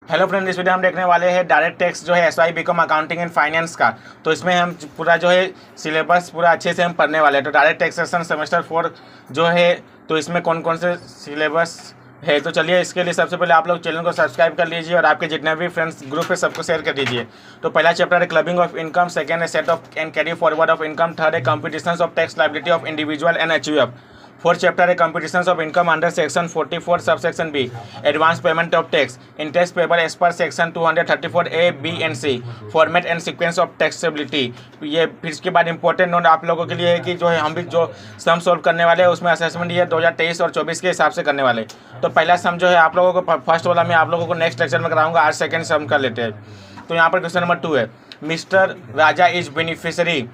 Hello friend, इस video हम देखने वाले हैं डायरेक्ट टैक्स जो है SY BCom accounting and finance का। तो इसमें हम पूरा जो है सिलेबस पूरा अच्छे से हम पढ़ने वाले हैं। तो डायरेक्ट टैक्सेशन सेमेस्टर 4 जो है, तो इसमें कौन कौन से सिलेबस है, तो चलिए इसके लिए सबसे पहले आप लोग चैनल को सब्सक्राइब कर लीजिए और आपके जितने भी फ्रेंड्स ग्रुप है सबको शेयर कर दीजिए। तो पहला चैप्टर है क्लबिंग ऑफ इनकम, सेकंड है set off and carry forward of income, third है competition of tax liability of individual and HUF, fourth chapter है competition of income under section 44 sub section B, advance payment of tax, interest payable as per section 234 A B and C, format and sequence of taxability. ये फिर इसके बाद important note आप लोगों के लिए है कि जो है हम भी जो सम सोल्व करने वाले हैं उसमें असेसमेंट ये 2023 और 24 के हिसाब से करने वाले। तो पहला सम जो है आप लोगों को फर्स्ट वाला मैं आप लोगों को नेक्स्ट लेक्चर में कराऊंगा, आज सेकंड सम कर लेते हैं। तो यहाँ पर क्वेश्चन नंबर 2 है, mister Raja is beneficiary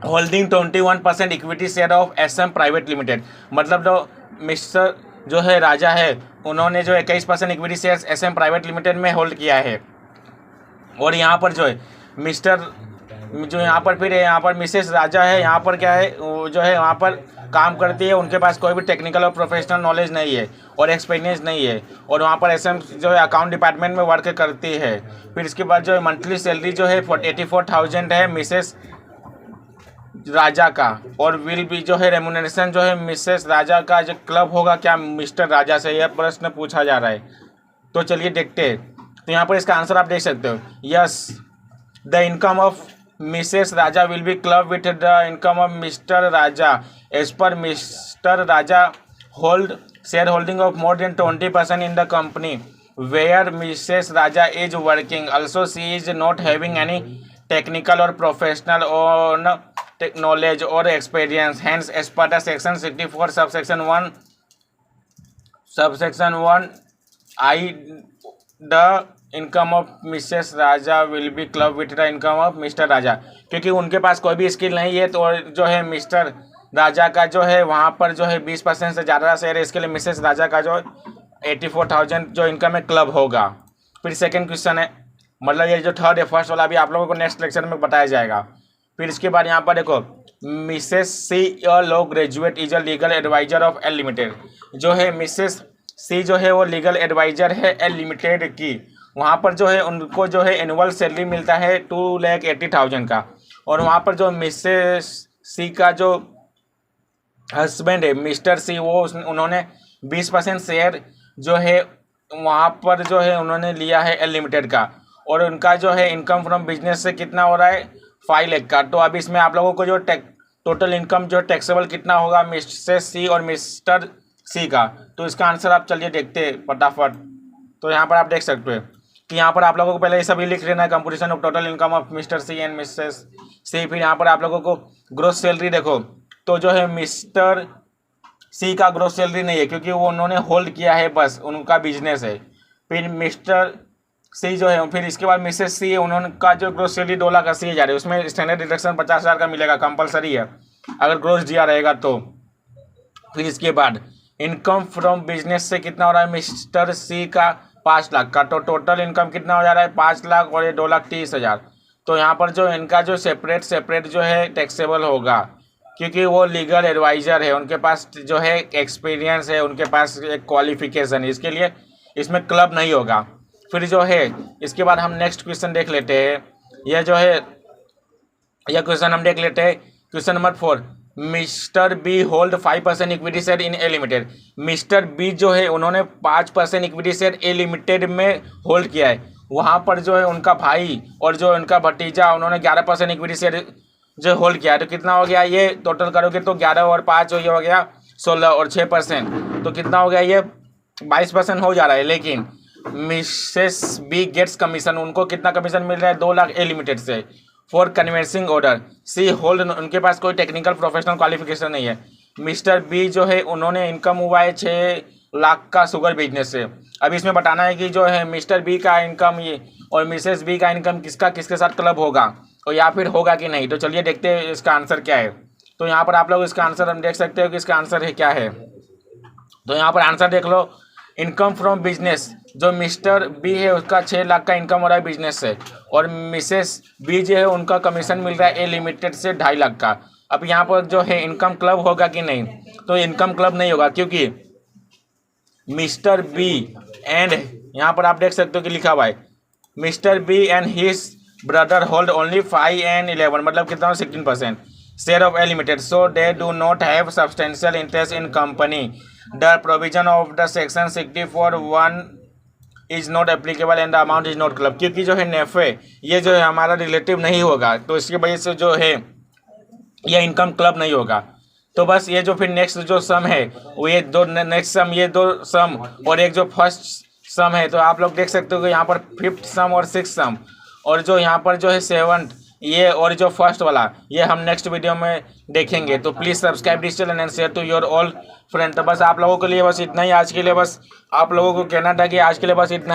holding 21% equity share of SM private limited. मतलब जो मिस्टर जो है राजा है उन्होंने जो 21% equity share SM private limited में होल्ड किया है। और यहाँ पर जो है मिस्टर जो यहाँ पर फिर यहाँ पर मिसेस राजा है, यहाँ पर क्या है वो जो है वहाँ पर काम करती है, उनके पास कोई भी टेक्निकल और प्रोफेशनल नॉलेज नहीं है और एक्सपीरियंस नहीं है, और वहाँ पर एसएम जो है अकाउंट डिपार्टमेंट में वर्क करती है। फिर इसके बाद जो है मंथली सैलरी जो है 84,000 है मिसेस राजा का, और विल भी जो है रेमुनरेशन जो है मिसेस राजा का जो क्लब होगा क्या मिस्टर राजा से, यह प्रश्न पूछा जा रहा है। तो चलिए देखते हैं। तो यहाँ पर इसका आंसर आप देख सकते हो, yes the income of Mrs Raja will be club with the income of Mr Raja as per Mr Raja hold share holding of more than 20% in the company where Mrs Raja is working. Also she is not having any technical or professional on knowledge or experience, hence as per the section 64 subsection 1 I the income of Mrs. Raja will be clubbed with the income of Mr. राजा। क्योंकि उनके पास कोई भी skill नहीं है, तो जो है मिस्टर राजा का जो है वहाँ पर जो है 20% से ज़्यादा शेयर है, इसके लिए मिसेस राजा का जो 84,000 जो इनकम है क्लब होगा। फिर सेकेंड क्वेश्चन है, मतलब ये जो थर्ड है, फर्स्ट वाला भी आप लोगों को नेक्स्ट लेक्चर में बताया जाएगा। फिर इसके बाद यहाँ पर देखो, Mrs C a law graduate is a legal adviser of L limited. जो है मिसेस सी जो है वो लीगल एडवाइजर है एल लिमिटेड की। वहाँ पर जो है उनको जो है एनुअल सैलरी मिलता है 2,80,000 का, और वहाँ पर जो मिसेस सी का जो हस्बैंड है मिस्टर सी वो उन्होंने 20% शेयर जो है वहाँ पर जो है उन्होंने लिया है एल लिमिटेड का, और उनका जो है इनकम फ्रॉम बिजनेस से कितना हो रहा है 5 लाख का। तो अब इसमें आप लोगों को जो टोटल इनकम जो टैक्सेबल कितना होगा मिसेस सी और मिस्टर सी का, तो इसका आंसर आप चलिए देखते हैं फटाफट। तो यहाँ पर आप देख सकते हो कि यहाँ पर आप लोगों को पहले ये सभी लिख लेना है, composition of total income of Mr C and Mrs C. फिर यहाँ पर आप लोगों को ग्रोस सैलरी देखो, तो जो है मिस्टर सी का ग्रोस सैलरी नहीं है क्योंकि वो उन्होंने होल्ड किया है, बस उनका बिजनेस है। फिर मिस्टर सी जो है, फिर इसके बाद मिसेस सी है, उन्होंने का जो ग्रोस सैलरी 2,80,000 है, उसमें स्टैंडर्ड डिडक्शन 50,000 का मिलेगा, कंपलसरी है अगर ग्रोस दिया रहेगा तो। फिर इसके बाद इनकम फ्रॉम बिजनेस से कितना हो रहा है मिस्टर सी का 5 लाख का, तो टोटल इनकम कितना हो जा रहा है 5 लाख और ये 2,30,000। तो यहाँ पर जो इनका जो सेपरेट जो है टैक्सेबल होगा, क्योंकि वो लीगल एडवाइज़र है, उनके पास जो है एक्सपीरियंस है, उनके पास एक क्वालिफिकेशन है, इसके लिए इसमें क्लब नहीं होगा। फिर जो है इसके बाद हम नेक्स्ट क्वेश्चन देख लेते हैं। यह जो है यह क्वेश्चन हम देख लेते हैं, question number 4, mister B hold 5% equity share in A limited. Mister B जो है उन्होंने 5% इक्विटी शेयर ए लिमिटेड में होल्ड किया है। वहाँ पर जो है उनका भाई और जो उनका भतीजा उन्होंने 11% इक्विटी शेयर जो होल्ड किया है। तो कितना हो गया ये टोटल करोगे तो 11 और 5 हो गया 16 और 6%, तो कितना हो गया ये 22% हो जा रहा है। लेकिन मिसेस बी गेट्स कमीशन, उनको कितना कमीशन मिल रहा है 2 लाख ए लिमिटेड से for conveyancing order. C hold, उनके पास कोई टेक्निकल प्रोफेशनल क्वालिफिकेशन नहीं है। मिस्टर बी जो है उन्होंने इनकम हुआ है 6 लाख का शुगर बिजनेस से। अब इसमें बताना है कि जो है मिस्टर बी का इनकम ये और मिसेस बी का इनकम किसके साथ क्लब होगा और या फिर होगा कि नहीं। तो चलिए देखते हैं इसका आंसर क्या है। तो यहाँ पर आप लोग इसका आंसर हम देख सकते हो कि इसका आंसर है क्या है। तो यहाँ पर आंसर देख लो, इनकम फ्रॉम बिजनेस जो मिस्टर बी है उसका 6 लाख का इनकम हो रहा है बिजनेस से, और मिसेस बी जो है उनका कमीशन मिल रहा है ए लिमिटेड से 2.5 लाख का। अब यहाँ पर जो है इनकम क्लब होगा कि नहीं, तो इनकम क्लब नहीं होगा क्योंकि मिस्टर बी एंड, यहाँ पर आप देख सकते हो कि लिखा हुआ है mister B and his brother hold only 5 and 11, मतलब कितना 16% share of A limited, so they do not have substantial interest in company, the provision of the section 64(1) is not applicable and the amount is not club. क्योंकि जो है नेफे ये जो है हमारा relative नहीं होगा, तो इसकी वजह से जो है ये इनकम क्लब नहीं होगा। तो बस ये जो फिर नेक्स्ट जो सम है वो ये दो नेक्स्ट सम, ये दो सम और एक जो फर्स्ट सम है, तो आप लोग देख सकते हो कि यहाँ पर 5th सम और 6th सम, और जो यहाँ पर जो है 7th ये और जो फर्स्ट वाला ये हम नेक्स्ट वीडियो में देखेंगे। तो please subscribe this channel and share to your all friend. तो बस आप लोगों के लिए बस इतना ही आज के लिए, बस आप लोगों को कहना था कि आज के लिए बस इतना